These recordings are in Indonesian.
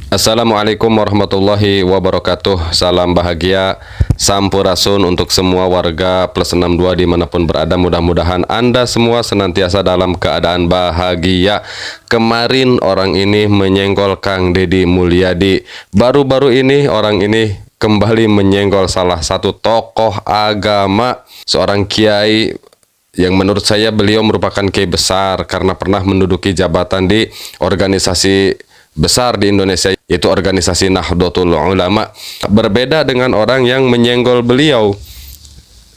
Assalamualaikum warahmatullahi wabarakatuh. Salam bahagia, sampurasun untuk semua warga plus 62 dimanapun berada. Mudah-mudahan Anda semua senantiasa dalam keadaan bahagia. Kemarin orang ini menyenggol Kang Deddy Mulyadi. Baru-baru ini orang ini kembali menyenggol salah satu tokoh agama, seorang kiai yang menurut saya beliau merupakan kiai besar karena pernah menduduki jabatan di organisasi besar di Indonesia, yaitu organisasi Nahdlatul Ulama. Berbeda dengan orang yang menyenggol beliau.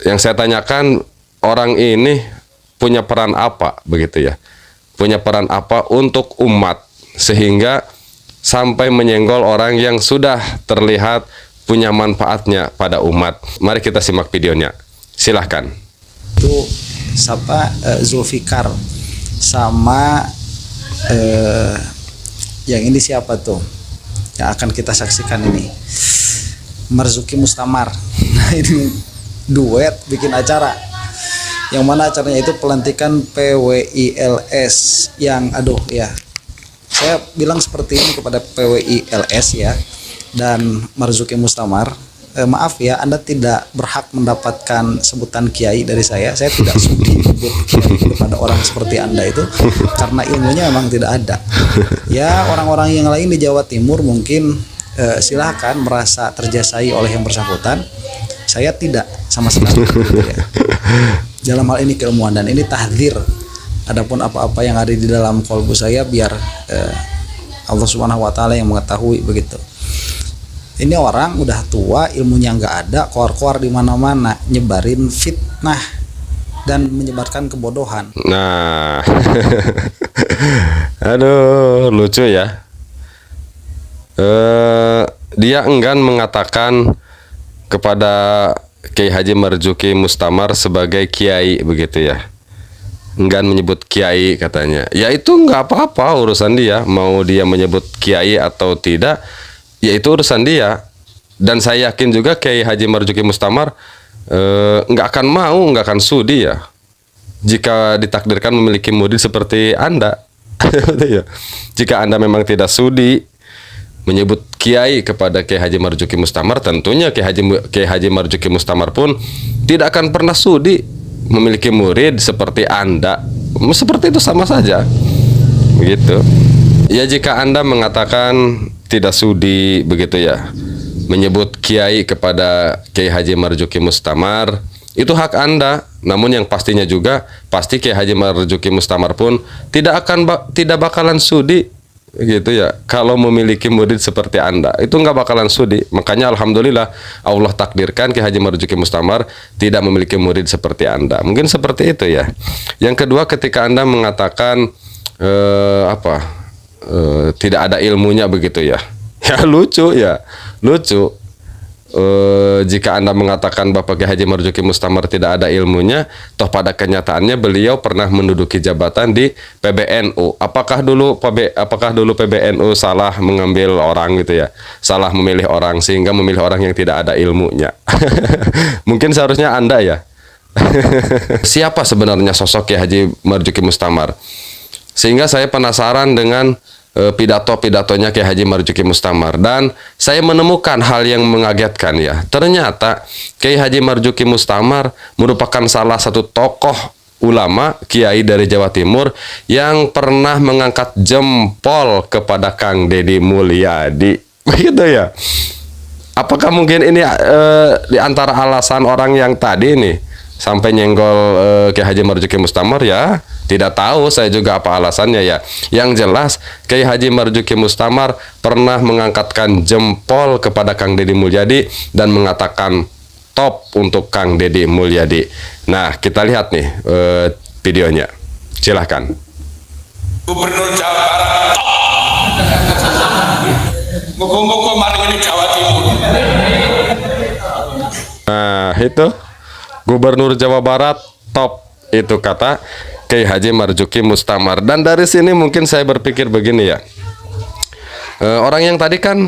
Yang saya tanyakan, orang ini punya peran apa begitu ya? Punya peran apa untuk umat sehingga sampai menyenggol orang yang sudah terlihat punya manfaatnya pada umat. Mari kita simak videonya. Silahkan. Itu siapa, Zulfikar sama yang ini siapa tuh yang akan kita saksikan ini, Marzuki Mustamar. Nah, ini duet bikin acara yang mana acaranya itu pelantikan PWILS yang saya bilang seperti ini kepada PWILS ya, dan Marzuki Mustamar, maaf ya, Anda tidak berhak mendapatkan sebutan kiai dari saya tidak sudi menyebut kiai kepada orang seperti Anda itu karena ilmunya memang tidak ada ya. Orang-orang yang lain di Jawa Timur mungkin silahkan merasa terjasai oleh yang bersangkutan, saya tidak sama sekali gitu ya. Dalam hal ini keilmuan, dan ini tahdzir. Adapun apa-apa yang ada di dalam kolbu saya biar Allah Subhanahu wa taala yang mengetahui begitu. Ini orang udah tua, ilmunya nggak ada, koar-koar di mana-mana, nyebarin fitnah dan menyebarkan kebodohan. Nah, aduh, lucu ya. Dia enggan mengatakan kepada Kiai Haji Marzuki Mustamar sebagai kiai begitu ya. Enggan menyebut kiai katanya. Ya itu nggak apa-apa, urusan dia. Mau dia menyebut kiai atau tidak, ya itu urusan dia. Dan saya yakin juga Kiai Haji Marzuki Mustamar nggak akan sudi ya jika ditakdirkan memiliki murid seperti Anda. Jika Anda memang tidak sudi menyebut kiai kepada Kiai Haji Marzuki Mustamar, tentunya Kiai Haji Marzuki Mustamar pun tidak akan pernah sudi memiliki murid seperti Anda. Seperti itu sama saja begitu ya. Jika Anda mengatakan tidak sudi begitu ya menyebut kiai kepada Kiai Haji Marzuki Mustamar, itu hak Anda. Namun yang pastinya juga pasti Kiai Haji Marzuki Mustamar pun tidak bakalan sudi gitu ya kalau memiliki murid seperti Anda. Itu nggak bakalan sudi. Makanya alhamdulillah Allah takdirkan Kiai Haji Marzuki Mustamar tidak memiliki murid seperti Anda. Mungkin seperti itu ya. Yang kedua, ketika Anda mengatakan tidak ada ilmunya begitu ya. Ya lucu ya, lucu. Jika Anda mengatakan Bapak Kiai Haji Marzuki Mustamar tidak ada ilmunya, toh pada kenyataannya beliau pernah menduduki jabatan di PBNU. Apakah dulu PBNU salah mengambil orang gitu ya, salah memilih orang sehingga memilih orang yang tidak ada ilmunya? Mungkin seharusnya Anda ya. Siapa sebenarnya sosok Kiai Haji Marzuki Mustamar? Sehingga saya penasaran dengan pidato-pidatonya Kiai Haji Marzuki Mustamar, dan saya menemukan hal yang mengagetkan ya. Ternyata Kiai Haji Marzuki Mustamar merupakan salah satu tokoh ulama kiai dari Jawa Timur yang pernah mengangkat jempol kepada Kang Deddy Mulyadi. Begitu ya. Apakah mungkin ini di antara alasan orang yang tadi nih sampai nyenggol Kiai Haji Marzuki Mustamar ya? Tidak tahu saya juga apa alasannya ya. Yang jelas Kiai Haji Marzuki Mustamar pernah mengangkatkan jempol kepada Kang Deddy Mulyadi dan mengatakan top untuk Kang Deddy Mulyadi. Nah, kita lihat nih videonya. Silahkan. Gubernur Jawa Barat top. Muga-muga maling ini Jawa Timur. Nah, itu Gubernur Jawa Barat top, itu kata Kiai Haji Marzuki Mustamar. Dan dari sini mungkin saya berpikir begini ya, orang yang tadi kan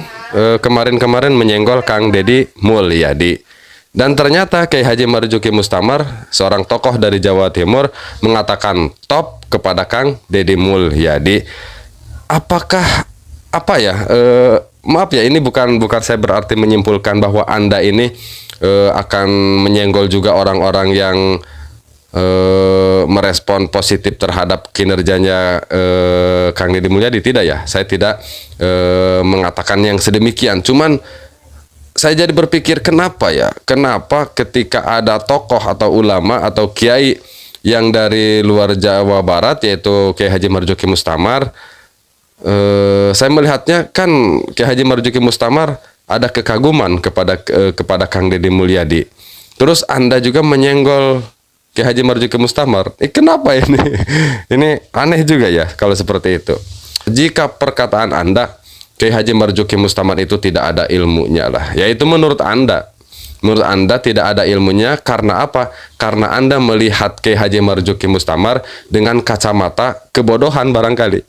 kemarin-kemarin menyenggol Kang Deddy Mulyadi, dan ternyata Kiai Haji Marzuki Mustamar, seorang tokoh dari Jawa Timur, mengatakan top kepada Kang Deddy Mulyadi. Apakah apa ya? Maaf ya, ini bukan saya berarti menyimpulkan bahwa Anda ini akan menyenggol juga orang-orang yang merespon positif terhadap kinerjanya Kang Deddy Mulyadi. Tidak ya, saya tidak mengatakan yang sedemikian. Cuman saya jadi berpikir kenapa ketika ada tokoh atau ulama atau kiai yang dari luar Jawa Barat, yaitu Kiai Haji Marzuki Mustamar, saya melihatnya kan Kiai Haji Marzuki Mustamar ada kekaguman kepada Kang Deddy Mulyadi. Terus Anda juga menyenggol Kiai Haji Marzuki Mustamar. Kenapa ini? Ini aneh juga ya kalau seperti itu. Jika perkataan Anda Kiai Haji Marzuki Mustamar itu tidak ada ilmunya lah, yaitu menurut Anda tidak ada ilmunya karena apa? Karena Anda melihat Kiai Haji Marzuki Mustamar dengan kacamata kebodohan barangkali.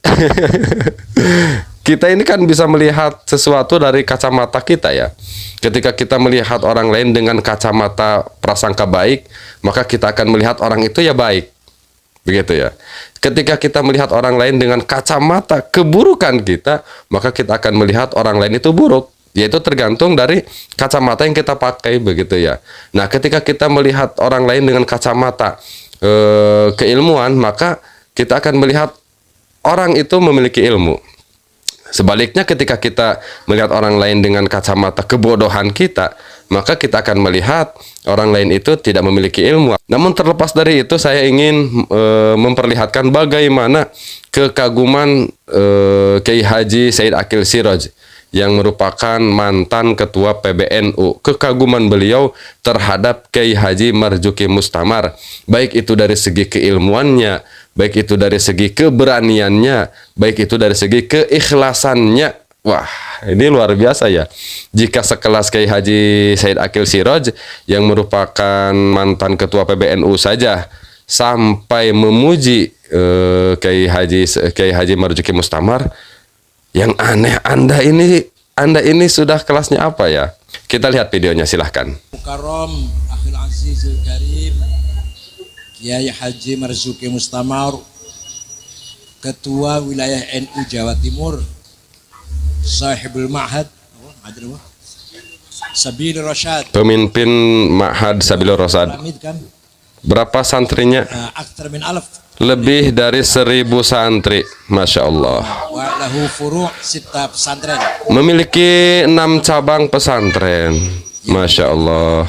Kita ini kan bisa melihat sesuatu dari kacamata kita ya. Ketika kita melihat orang lain dengan kacamata prasangka baik, maka kita akan melihat orang itu ya baik. Begitu ya. Ketika kita melihat orang lain dengan kacamata keburukan kita, maka kita akan melihat orang lain itu buruk. Yaitu tergantung dari kacamata yang kita pakai, begitu ya. Nah, ketika kita melihat orang lain dengan kacamata keilmuan, maka kita akan melihat orang itu memiliki ilmu. Sebaliknya ketika kita melihat orang lain dengan kacamata kebodohan kita, maka kita akan melihat orang lain itu tidak memiliki ilmu. Namun terlepas dari itu, saya ingin memperlihatkan bagaimana kekaguman Kiai Haji Said Akil Siraj yang merupakan mantan ketua PBNU. Kekaguman beliau terhadap Kiai Haji Marzuki Mustamar, baik itu dari segi keilmuannya, baik itu dari segi keberaniannya, baik itu dari segi keikhlasannya. Wah, ini luar biasa ya. Jika sekelas Kiai Haji Said Akil Siraj yang merupakan mantan ketua PBNU saja sampai memuji Kiai Haji Marzuki Mustamar, yang aneh Anda ini sudah kelasnya apa ya? Kita lihat videonya, silahkan. Mukarram Akhil Azizul Karim Kiai Haji Marzuki Mustamar, Ketua Wilayah NU Jawa Timur, Sahibul Ma'had Sabil Rasyad, pemimpin Ma'had Sabil Rasyad. kan? Berapa santrinya? Aktar min alaf. Lebih dari 1000 santri, Masya Allah. Wa lahu furu' sita pesantren. Memiliki 6 cabang pesantren, Masya Allah.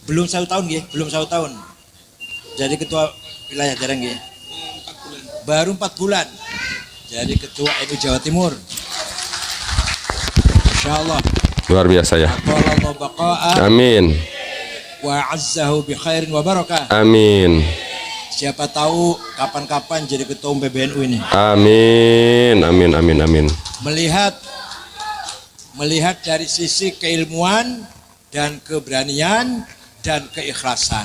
Belum 1 tahun ya, belum 1 tahun. Jadi ketua wilayah jarang ya. Baru 4 bulan. Jadi ketua NU Jawa Timur. Masya Allah. Luar biasa ya. Aqalallahu baqa'a Amin. wa azzahu bi khairin wa barakah. Amin. Siapa tahu kapan-kapan jadi ketua umum PBNU ini. Amin. Amin. Amin. Amin. Melihat dari sisi keilmuan dan keberanian dan keikhlasan.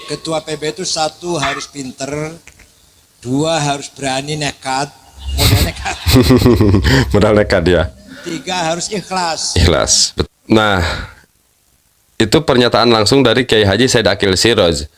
Ketua PB itu 1 harus pinter, 2 harus berani nekat, modal nekat. Modal nekat ya. 3 harus ikhlas. Ikhlas. Nah, itu pernyataan langsung dari Kiai Haji Said Akil Siraj,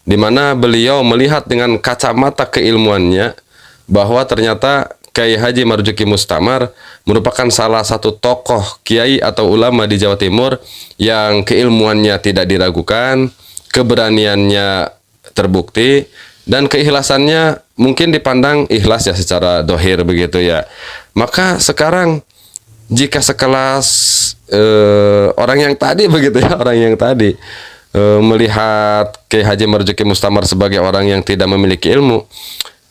di mana beliau melihat dengan kacamata keilmuannya bahwa ternyata Kiai Haji Marzuki Mustamar merupakan salah satu tokoh kiai atau ulama di Jawa Timur yang keilmuannya tidak diragukan, keberaniannya terbukti, dan keikhlasannya mungkin dipandang ikhlas ya secara dohir begitu ya. Maka sekarang jika sekelas orang yang tadi begitu ya, orang yang tadi melihat Kiai Haji Marzuki Mustamar sebagai orang yang tidak memiliki ilmu,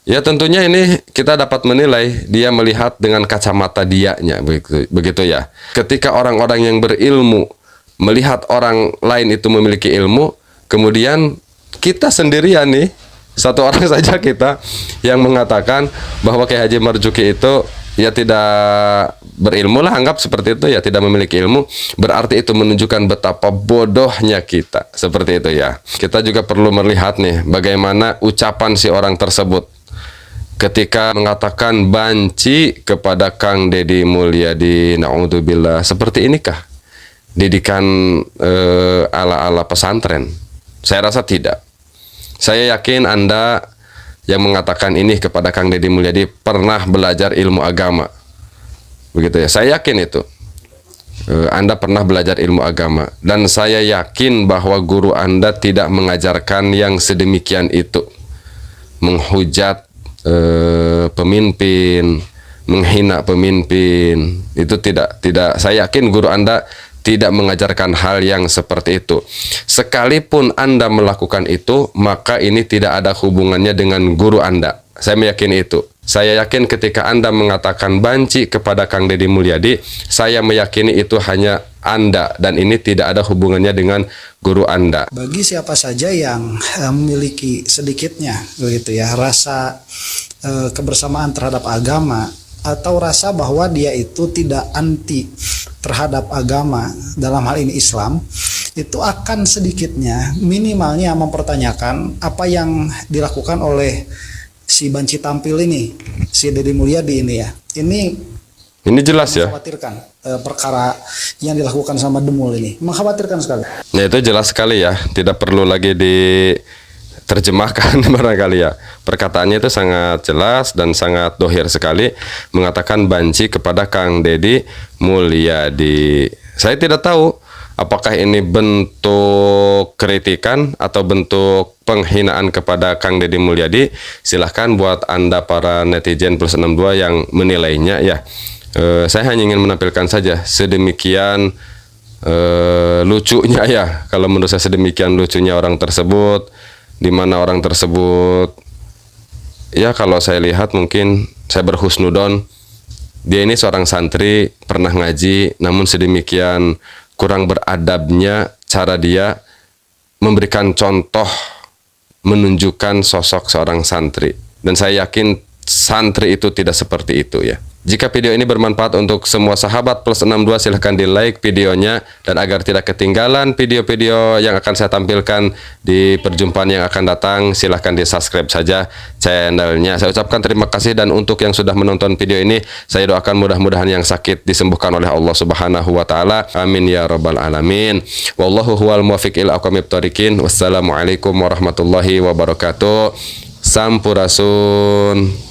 ya tentunya ini kita dapat menilai dia melihat dengan kacamata dianya begitu ya. Ketika orang-orang yang berilmu melihat orang lain itu memiliki ilmu, kemudian kita sendirian nih, 1 orang saja kita yang mengatakan bahwa Kiai Haji Marzuki itu ya tidak berilmu lah, anggap seperti itu ya, tidak memiliki ilmu, berarti itu menunjukkan betapa bodohnya kita, seperti itu ya. Kita juga perlu melihat nih bagaimana ucapan si orang tersebut ketika mengatakan banci kepada Kang Deddy Mulyadi, naudzubillah. Seperti inikah didikan ala-ala pesantren? Saya rasa tidak. Saya yakin Anda yang mengatakan ini kepada Kang Deddy Mulyadi pernah belajar ilmu agama. Begitu ya. Saya yakin itu. Anda pernah belajar ilmu agama, dan saya yakin bahwa guru Anda tidak mengajarkan yang sedemikian itu, menghujat pemimpin, menghina pemimpin. Itu tidak saya yakin guru Anda tidak mengajarkan hal yang seperti itu. Sekalipun Anda melakukan itu, maka ini tidak ada hubungannya dengan guru Anda. Saya meyakini itu. Saya yakin ketika Anda mengatakan banci kepada Kang Deddy Mulyadi, saya meyakini itu hanya Anda, dan ini tidak ada hubungannya dengan guru Anda. Bagi siapa saja yang memiliki sedikitnya begitu ya rasa kebersamaan terhadap agama, atau rasa bahwa dia itu tidak anti terhadap agama, dalam hal ini Islam, itu akan sedikitnya minimalnya mempertanyakan apa yang dilakukan oleh si banci tampil ini, si Deddy Mulyadi ini ya. Ini jelas ya. Mengkhawatirkan perkara yang dilakukan sama Demul ini. Mengkhawatirkan sekali. Nah, itu jelas sekali ya. Tidak perlu lagi diterjemahkan barangkali ya. Perkataannya itu sangat jelas dan sangat dohir sekali, mengatakan banci kepada Kang Deddy Mulyadi. Saya tidak tahu apakah ini bentuk kritikan atau bentuk penghinaan kepada Kang Deddy Mulyadi. Silahkan buat Anda para netizen plus 62 yang menilainya ya. Saya hanya ingin menampilkan saja sedemikian lucunya ya. Kalau menurut saya sedemikian lucunya orang tersebut, di mana orang tersebut ya, kalau saya lihat mungkin saya berhusnudon, dia ini seorang santri, pernah ngaji, namun sedemikian kurang beradabnya cara dia memberikan contoh, menunjukkan sosok seorang santri. Dan saya yakin santri itu tidak seperti itu ya. Jika video ini bermanfaat untuk semua sahabat plus 62, silahkan di like videonya, dan agar tidak ketinggalan video-video yang akan saya tampilkan di perjumpaan yang akan datang, silahkan di subscribe saja channelnya. Saya ucapkan terima kasih, dan untuk yang sudah menonton video ini, saya doakan mudah-mudahan yang sakit disembuhkan oleh Allah Subhanahu wa taala. Amin ya rabbal alamin. Wallahu huwal muwaffiq ila aqwamit thoriqin. Wassalamualaikum warahmatullahi wabarakatuh. Sampurasun.